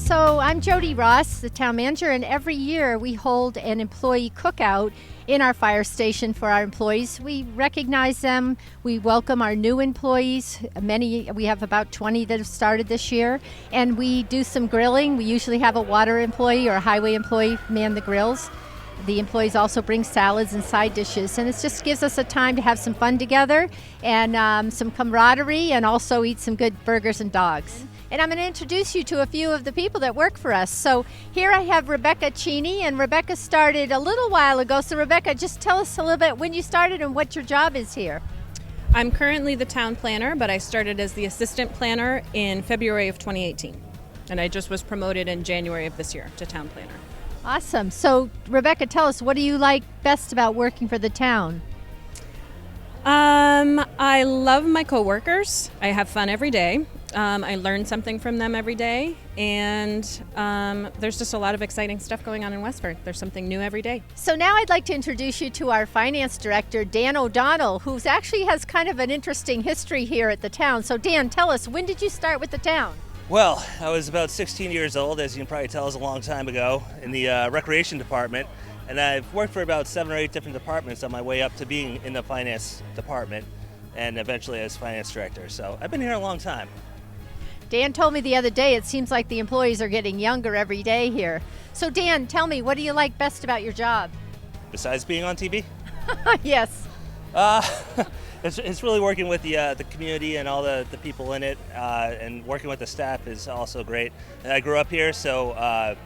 So I'm Jody Ross, the town manager, and every year we hold an employee cookout in our fire station for our employees. We recognize them, we welcome our new employees. We have about 20 that have started this year, and we do some grilling. We usually have a water employee or a highway employee man the grills. The employees also bring salads and side dishes, and it just gives us a time to have some fun together and some camaraderie, and also eat some good burgers and dogs. And I'm going to introduce you to a few of the people that work for us. So here I have Rebecca Cheney, and Rebecca started a little while ago. So Rebecca, just tell us a little bit when you started and what your job is here. I'm currently the town planner, but I started as the assistant planner in February of 2018. And I just was promoted in January of this year to town planner. Awesome. So Rebecca, tell us, what do you like best about working for the town? I love my coworkers. I have fun every day. I learn something from them every day, and there's just a lot of exciting stuff going on in Westford. There's something new every day. So now I'd like to introduce you to our finance director, Dan ODonnell, who actually has kind of an interesting history here at the town. So Dan, tell us, when did you start with the town? Well, I was about 16 years old, as you can probably tell, it was a long time ago, in the recreation department. And I've worked for about 7 or 8 different departments on my way up to being in the finance department and eventually as finance director. So I've been here a long time. Dan told me the other day it seems like the employees are getting younger every day here. So Dan, tell me, what do you like best about your job? Besides being on TV? Yes. It's really working with the community and all the people in it, and working with the staff is also great. And I grew up here, so I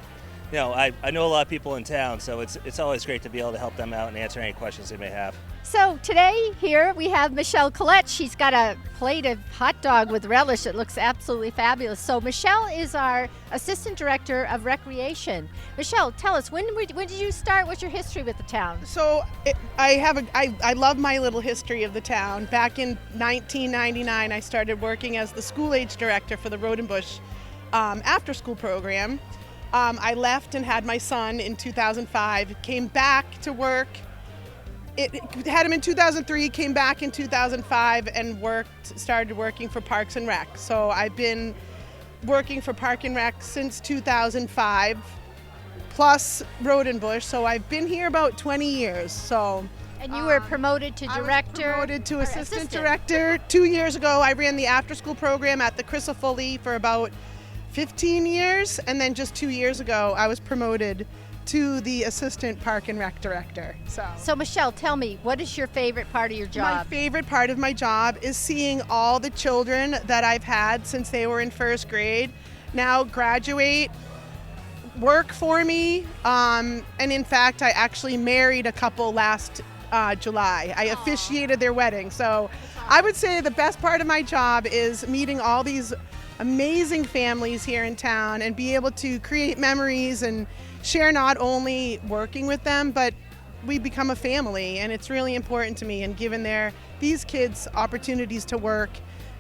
know a lot of people in town, so it's always great to be able to help them out and answer any questions they may have. So today here we have Collette. She's got a plate of hot dog with relish that looks absolutely fabulous. So Michelle is our assistant director of recreation. Michelle, tell us, when did you start? What's your history with the town? So I love my little history of the town. Back in 1999, I started working as the school age director for the Road and Bush after school program. I left and had my son in 2005, came back to work. Had him in 2003, came back in 2005 and started working for Parks and Rec. So I've been working for Park and Rec since 2005, plus Road and Bush. So I've been here about 20 years. So. And you were promoted to director? I was promoted to assistant director 2 years ago. I ran the after school program at the Crystal Foley for about 15 years, and then just 2 years ago I was promoted to the assistant park and rec director. So Michelle, tell me, what is your favorite part of your job? My favorite part of my job is seeing all the children that I've had since they were in first grade now graduate, work for me, and in fact I actually married a couple last July. I officiated their wedding. So I would say the best part of my job is meeting all these amazing families here in town and be able to create memories and share not only working with them, but we become a family, and it's really important to me, and giving these kids opportunities to work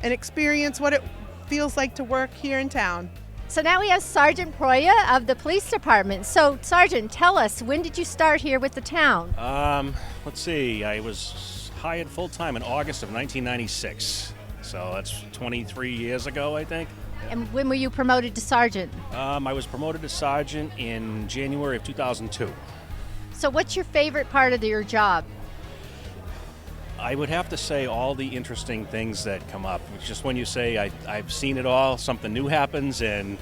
and experience what it feels like to work here in town. So now we have Sargent Roya of the police department. So Sergeant, tell us, when did you start here with the town? Let's see, I was hired full-time in August of 1996. So that's 23 years ago, I think. And when were you promoted to sergeant? I was promoted to sergeant in January of 2002. So what's your favorite part of your job? I would have to say all the interesting things that come up. It's just when you say I've seen it all, something new happens, and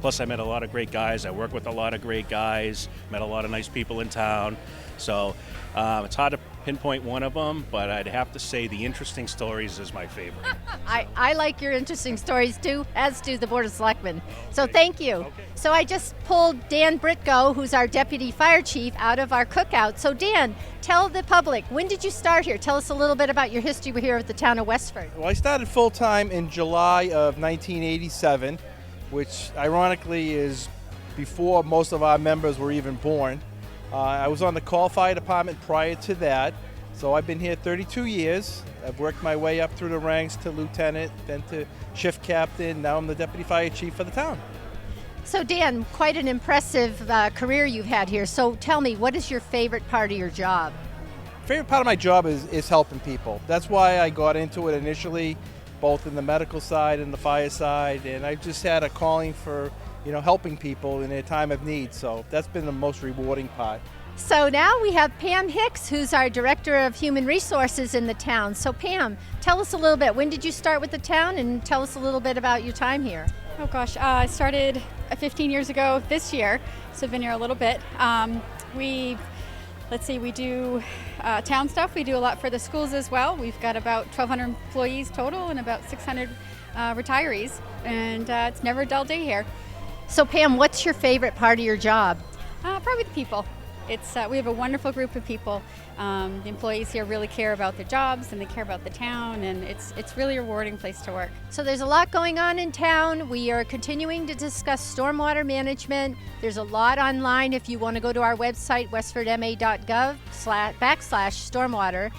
plus I met a lot of great guys. I work with a lot of great guys, met a lot of nice people in town. So it's hard to pinpoint one of them, but I'd have to say the interesting stories is my favorite. I like your interesting stories too, as do the Board of Selectmen. So thank you. Okay. So I just pulled Dan Britko, who's our deputy fire chief, out of our cookout. So Dan, tell the public, when did you start here? Tell us a little bit about your history here at the town of Westford. Well, I started full-time in July of 1987, which ironically is before most of our members were even born. I was on the call fire department prior to that, so I've been here 32 years. I've worked my way up through the ranks to lieutenant, then to shift captain. Now I'm the deputy fire chief for the town. So Dan, quite an impressive career you've had here. So tell me, what is your favorite part of your job? Favorite part of my job is helping people. That's why I got into it initially, both in the medical side and the fire side, and I've just had a calling for helping people in their time of need. So that's been the most rewarding part. So now we have Pam Hicks, who's our Director of Human Resources in the town. So Pam, tell us a little bit, when did you start with the town, and tell us a little bit about your time here? Oh gosh, I started 15 years ago this year, so I've been here a little bit. We do town stuff. We do a lot for the schools as well. We've got about 1,200 employees total and about 600 retirees, and it's never a dull day here. So Pam, what's your favorite part of your job? Probably the people. We have a wonderful group of people. The employees here really care about their jobs and they care about the town, and it's really a rewarding place to work. So there's a lot going on in town. We are continuing to discuss stormwater management. There's a lot online if you want to go to our website, westfordma.gov/stormwater.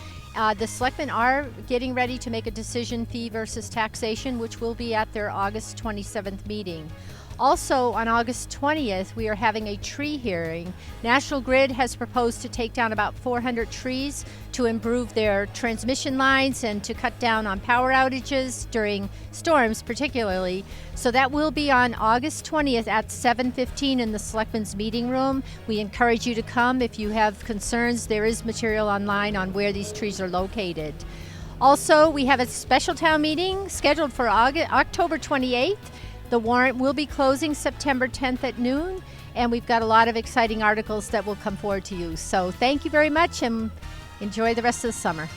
The selectmen are getting ready to make a decision, fee versus taxation, which will be at their August 27th meeting. Also, on August 20th, we are having a tree hearing. National Grid has proposed to take down about 400 trees to improve their transmission lines and to cut down on power outages during storms particularly. So that will be on August 20th at 7:15 in the Selectmen's meeting room. We encourage you to come if you have concerns. There is material online on where these trees are located. Also, we have a special town meeting scheduled for October 28th. The warrant will be closing September 10th at noon, and we've got a lot of exciting articles that will come forward to you. So thank you very much, and enjoy the rest of the summer.